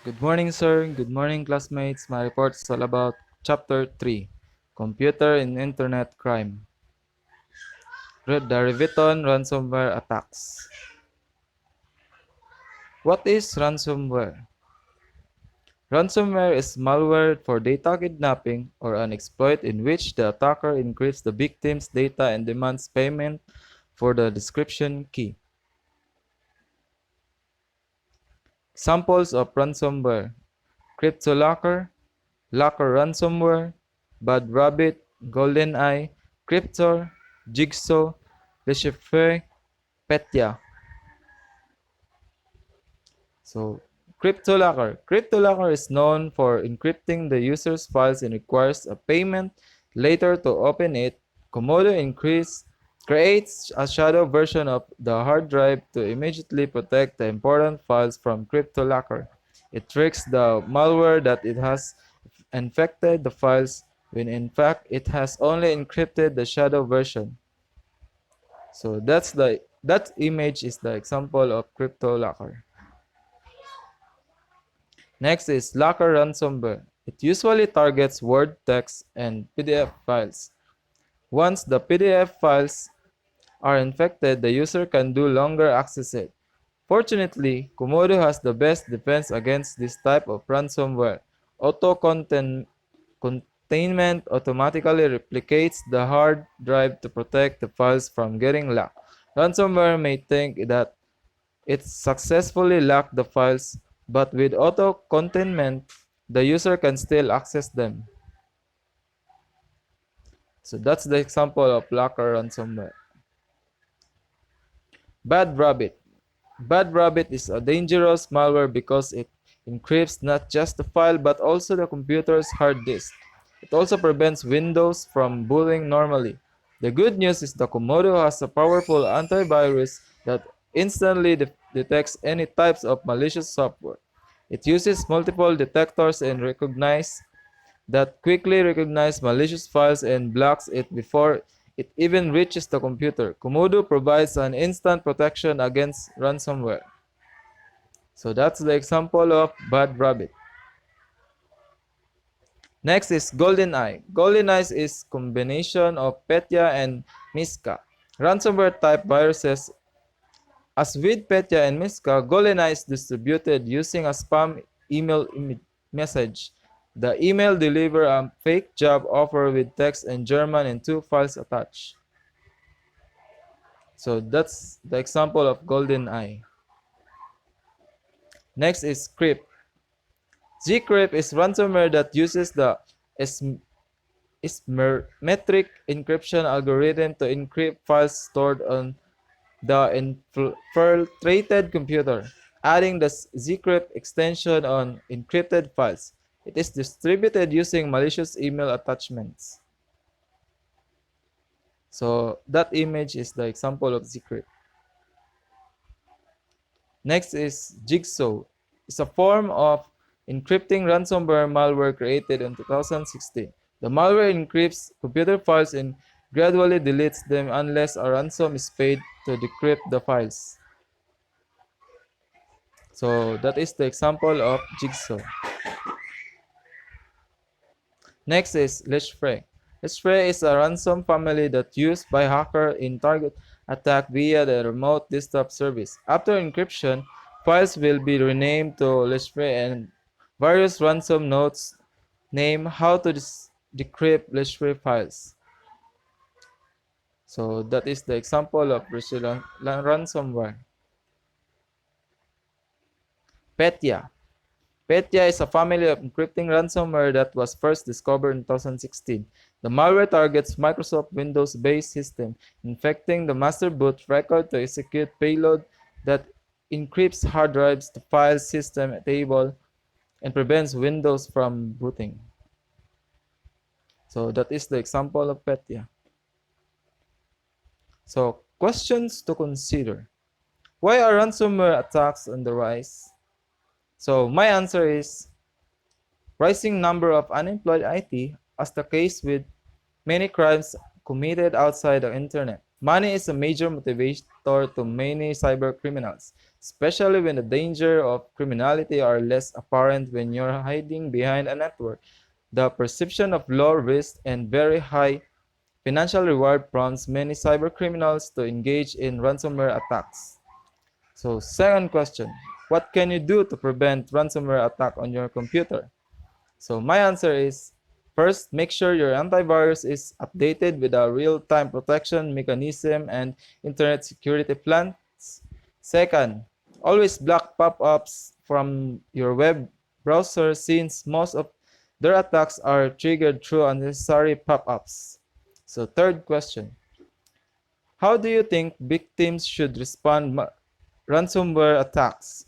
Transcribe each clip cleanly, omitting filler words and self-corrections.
Good morning, sir. Good morning, classmates. My report is all about Chapter 3, Computer and Internet Crime. The Riveton Ransomware Attacks. What is ransomware? Ransomware is malware for data kidnapping or an exploit in which the attacker encrypts the victim's data and demands payment for the description key. Examples of ransomware: CryptoLocker, Locker Ransomware, Bad Rabbit, GoldenEye, Cryptor, Jigsaw, Lechiffre, Petya. So, CryptoLocker. CryptoLocker is known for encrypting the user's files and requires a payment later to open it. Komodo creates a shadow version of the hard drive to immediately protect the important files from CryptoLocker. It tricks the malware that it has infected the files when in fact it has only encrypted the shadow version. So that image is the example of CryptoLocker. Next is Locker ransomware. It usually targets Word, text, and PDF files. Once the PDF files are infected, the user can no longer access it. Fortunately, Komodo has the best defense against this type of ransomware. Auto-containment automatically replicates the hard drive to protect the files from getting locked. Ransomware may think that it successfully locked the files, but with auto-containment, the user can still access them. So that's the example of locker ransomware. Bad Rabbit. Bad Rabbit is a dangerous malware because it encrypts not just the file but also the computer's hard disk. It also prevents Windows from booting normally. The good news is the Komodo has a powerful antivirus that instantly detects any types of malicious software. It uses multiple detectors and quickly recognize malicious files and blocks it before it even reaches the computer. Komodo provides an instant protection against ransomware. So that's the example of Bad Rabbit. Next is GoldenEye. GoldenEye is combination of Petya and Miska. Ransomware type viruses. As with Petya and Miska, GoldenEye is distributed using a spam email message. The email delivers a fake job offer with text in German and 2 files attached. So that's the example of GoldenEye. Next is Crypt. Zcrypt is ransomware that uses the metric encryption algorithm to encrypt files stored on the infiltrated computer, adding the Zcrypt extension on encrypted files. It is distributed using malicious email attachments. So that image is the example of Zcrypt. Next is Jigsaw. It's a form of encrypting ransomware malware created in 2016. The malware encrypts computer files and gradually deletes them unless a ransom is paid to decrypt the files. So that is the example of Jigsaw. Next is Lechiffre. Lechiffre is a ransom family that used by hacker in target attack via the remote desktop service. After encryption, files will be renamed to Lechiffre and various ransom notes name how to decrypt Lechiffre files. So that is the example of ransomware. Petya. Petya is a family of encrypting ransomware that was first discovered in 2016. The malware targets Microsoft Windows-based system, infecting the master boot record to execute payload that encrypts hard drives, the file system table, and prevents Windows from booting. So that is the example of Petya. So questions to consider. Why are ransomware attacks on the rise? So my answer is rising number of unemployed IT, as the case with many crimes committed outside the internet. Money is a major motivator to many cyber criminals, especially when the danger of criminality are less apparent when you're hiding behind a network. The perception of low risk and very high financial reward prompts many cyber criminals to engage in ransomware attacks. So, second question, what can you do to prevent ransomware attack on your computer? So my answer is, first, make sure your antivirus is updated with a real-time protection mechanism and internet security plans. Second, always block pop-ups from your web browser since most of their attacks are triggered through unnecessary pop-ups. So third question, how do you think victims should respond ransomware attacks?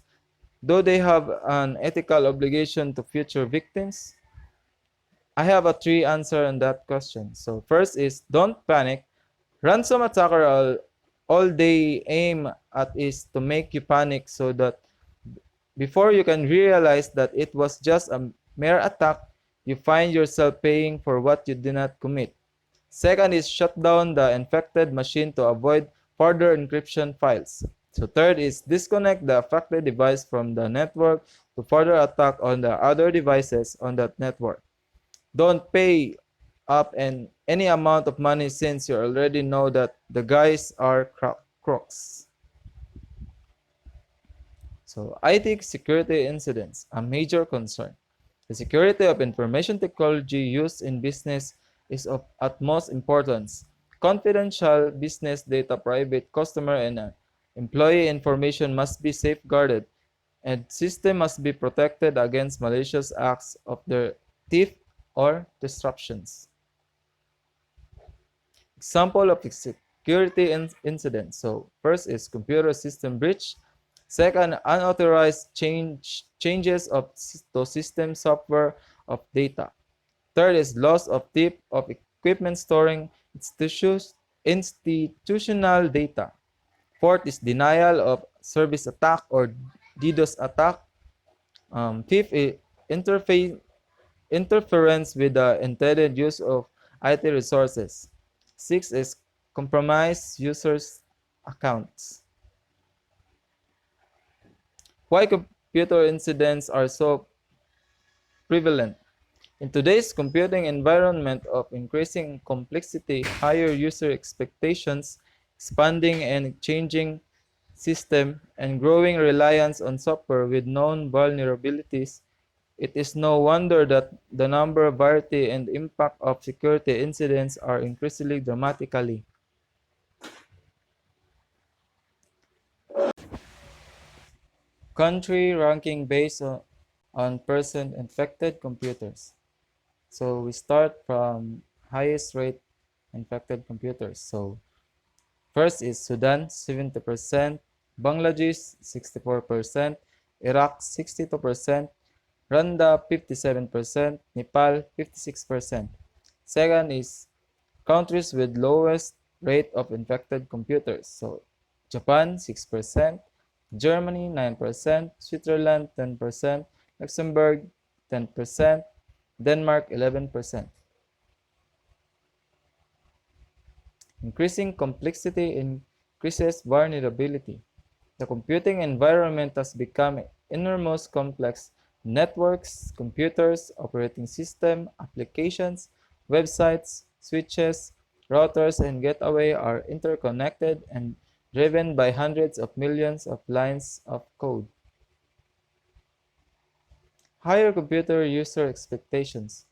Do they have an ethical obligation to future victims? I have a three answer on that question. So first is don't panic. Ransom attacker all they aim at is to make you panic so that before you can realize that it was just a mere attack, you find yourself paying for what you did not commit. Second is shut down the infected machine to avoid further encryption files. So third is disconnect the affected device from the network to further attack on the other devices on that network. Don't pay up any amount of money since you already know that the guys are crooks. So IT security incidents, a major concern. The security of information technology used in business is of utmost importance. Confidential business data, private customer, and employee information must be safeguarded, and system must be protected against malicious acts of their thief or disruptions. Example of security incidents. So first is computer system breach. Second, unauthorized changes to system software of data. Third is loss of tip of equipment storing institutional data. Fourth is denial of service attack or DDoS attack. Fifth is interference with the intended use of IT resources. Six is compromise users' accounts. Why computer incidents are so prevalent? In today's computing environment of increasing complexity, higher user expectations, expanding and changing system, and growing reliance on software with known vulnerabilities, it is no wonder that the number, variety, and impact of security incidents are increasingly dramatically. Country ranking based on person infected computers. So we start from highest rate infected computers. So first is Sudan, 70%, Bangladesh, 64%, Iraq, 62%, Rwanda, 57%, Nepal, 56%. Second is countries with lowest rate of infected computers. So Japan, 6%, Germany, 9%, Switzerland, 10%, Luxembourg, 10%, Denmark, 11%. Increasing complexity increases vulnerability. The computing environment has become enormous complex. Networks, computers, operating system, applications, websites, switches, routers, and gateway are interconnected and driven by hundreds of millions of lines of code. Higher computer user expectations.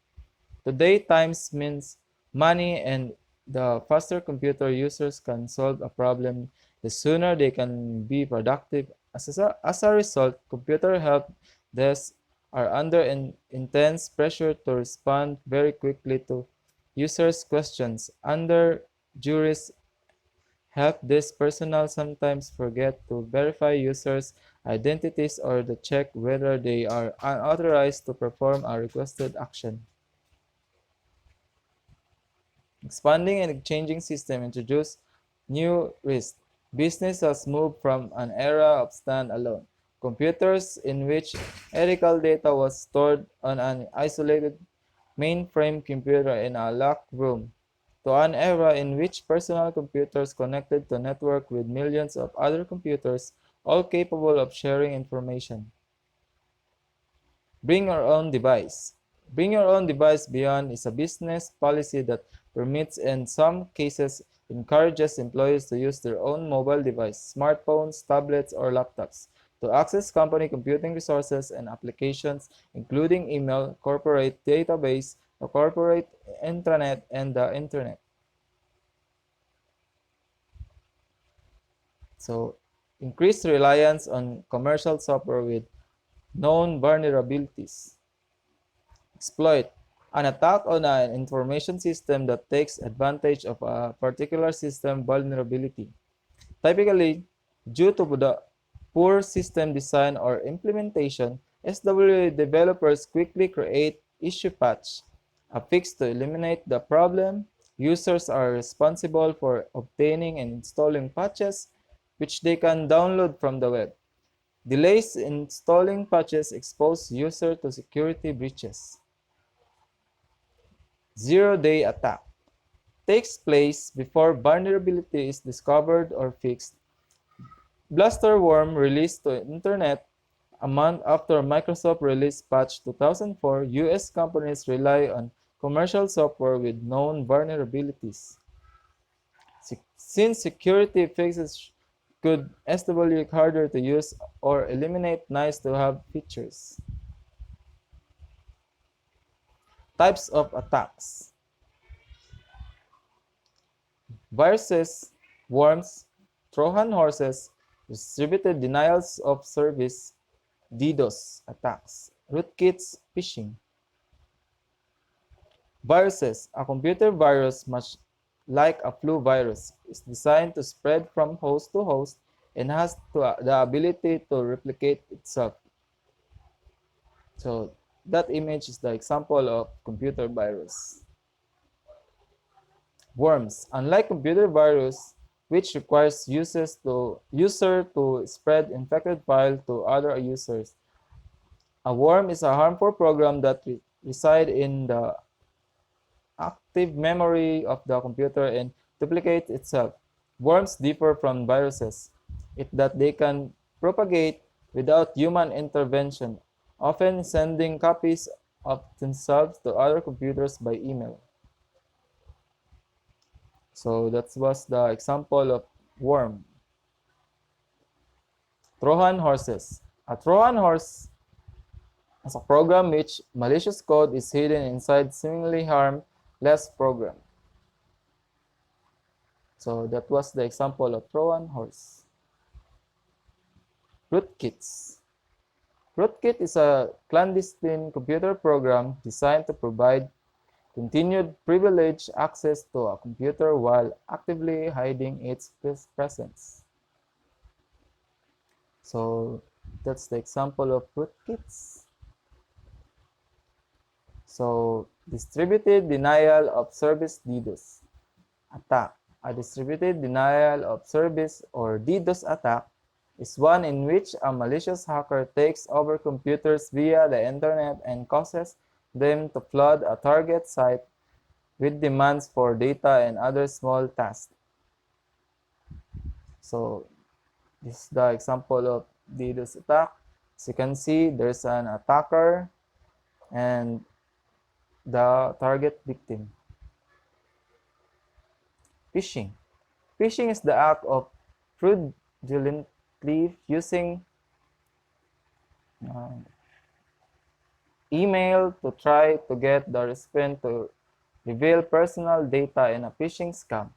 Today, times means money, and the faster computer users can solve a problem, the sooner they can be productive. As a result, computer help desks are under intense pressure to respond very quickly to users' questions. Under juries help desk personnel sometimes forget to verify users' identities or to check whether they are unauthorized to perform a requested action. Expanding and changing system introduce new risks. Business has moved from an era of stand-alone computers in which ethical data was stored on an isolated mainframe computer in a locked room to an era in which personal computers connected to network with millions of other computers, all capable of sharing information. Bring your own device. Bring your own device beyond is a business policy that permits and in some cases encourages employees to use their own mobile device, smartphones, tablets, or laptops to access company computing resources and applications, including email, corporate database, the corporate intranet, and the internet. So, increased reliance on commercial software with known vulnerabilities. Exploit. An attack on an information system that takes advantage of a particular system vulnerability. Typically, due to the poor system design or implementation, SWA developers quickly create issue patch, a fix to eliminate the problem. Users are responsible for obtaining and installing patches, which they can download from the web. Delays in installing patches expose users to security breaches. Zero-day attack takes place before vulnerability is discovered or fixed. Blusterworm released to internet a month after Microsoft released patch 2004. US companies rely on commercial software with known vulnerabilities. Since security fixes could SW harder to use or eliminate nice-to-have features. Types of attacks. Viruses, worms, Trojan horses, distributed denials of service, DDoS attacks, rootkits, phishing. Viruses. A computer virus, much like a flu virus, is designed to spread from host to host and has the ability to replicate itself. So that image is the example of computer virus. Worms. Unlike computer virus, which requires user to spread infected file to other users, a worm is a harmful program that reside in the active memory of the computer and duplicates itself. Worms differ from viruses in that they can propagate without human intervention, often sending copies of themselves to other computers by email. So that was the example of worm. Trojan horses. A Trojan horse is a program which malicious code is hidden inside seemingly harmless program. So that was the example of Trojan horse. Rootkits. Rootkit is a clandestine computer program designed to provide continued privileged access to a computer while actively hiding its presence. So that's the example of rootkits. So distributed denial of service DDoS attack. A distributed denial of service or DDoS attack is one in which a malicious hacker takes over computers via the internet and causes them to flood a target site with demands for data and other small tasks. So this is the example of DDoS attack. As you can see, there's an attacker and the target victim. Phishing. Phishing is the act of fraudulently using email to try to get the recipient to reveal personal data in a phishing scam.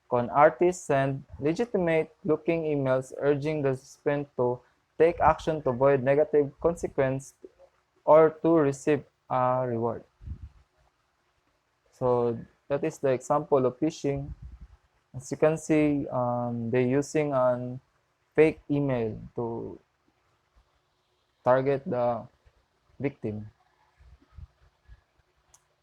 Con artists send legitimate-looking emails urging the recipient to take action to avoid negative consequence or to receive a reward. So that is the example of phishing. As you can see, they're using a fake email to target the victim.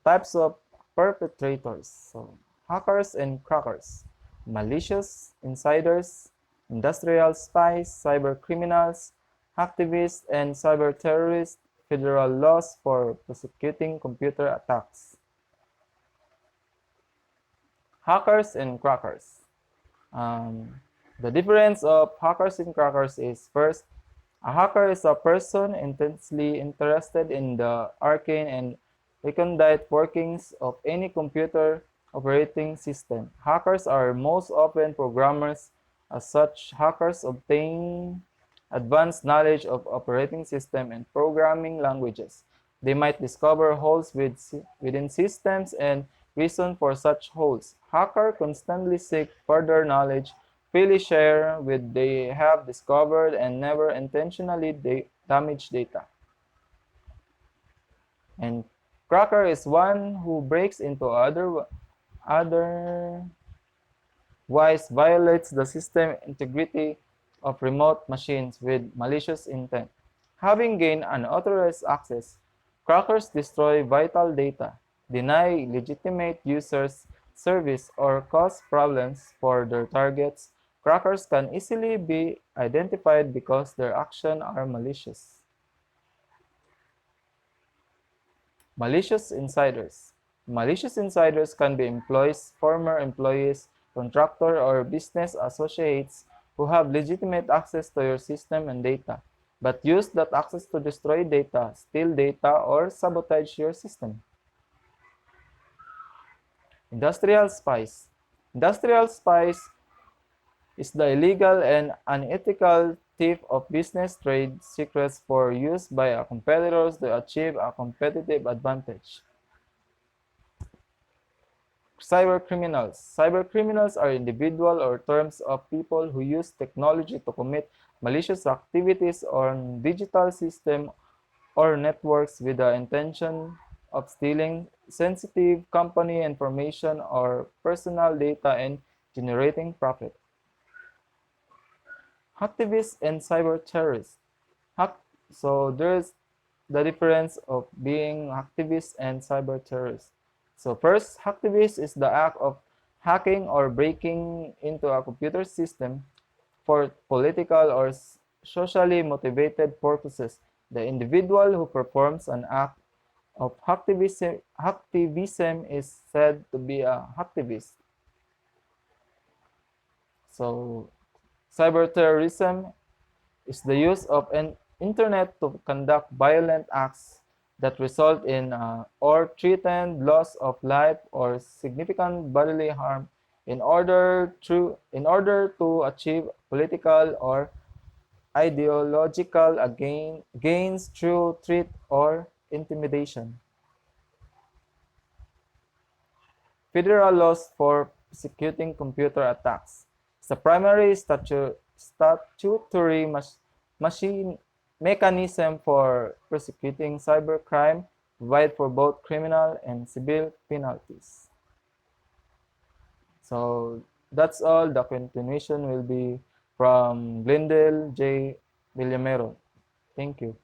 Types of perpetrators. So hackers and crackers, malicious insiders, industrial spies, cyber criminals, hacktivists, and cyber terrorists. Federal laws for prosecuting computer attacks. Hackers and crackers. Um, the difference of hackers and crackers is first, a hacker is a person intensely interested in the arcane and recondite workings of any computer operating system. Hackers are most often programmers. As such, hackers obtain advanced knowledge of operating system and programming languages. They might discover holes within systems and reason for such holes. Hackers constantly seek further knowledge, freely share what they have discovered, and never intentionally damage data. And cracker is one who breaks into otherwise violates the system integrity of remote machines with malicious intent. Having gained unauthorized access, crackers destroy vital data, deny legitimate users service, or cause problems for their targets. Crackers can easily be identified because their actions are malicious. Malicious insiders. Malicious insiders can be employees, former employees, contractor, or business associates who have legitimate access to your system and data, but use that access to destroy data, steal data, or sabotage your system. Industrial spies. Industrial spies is the illegal and unethical thief of business trade secrets for use by competitors to achieve a competitive advantage. Cybercriminals. Cybercriminals are individuals or terms of people who use technology to commit malicious activities on digital systems or networks with the intention of stealing sensitive company information or personal data and generating profit. Hacktivists and cyber terrorists. Hack, so there's the difference of being hacktivist and cyber terrorist. So first, hacktivist is the act of hacking or breaking into a computer system for political or socially motivated purposes. The individual who performs an act of hacktivism is said to be a hacktivist. So cyberterrorism is the use of an internet to conduct violent acts that result in or threaten loss of life or significant bodily harm in order to achieve political or ideological gains through threat or intimidation. Federal laws for prosecuting computer attacks. The primary statutory machine mechanism for prosecuting cybercrime provide for both criminal and civil penalties. So that's all. The continuation will be from Glendale J. Villamero. Thank you.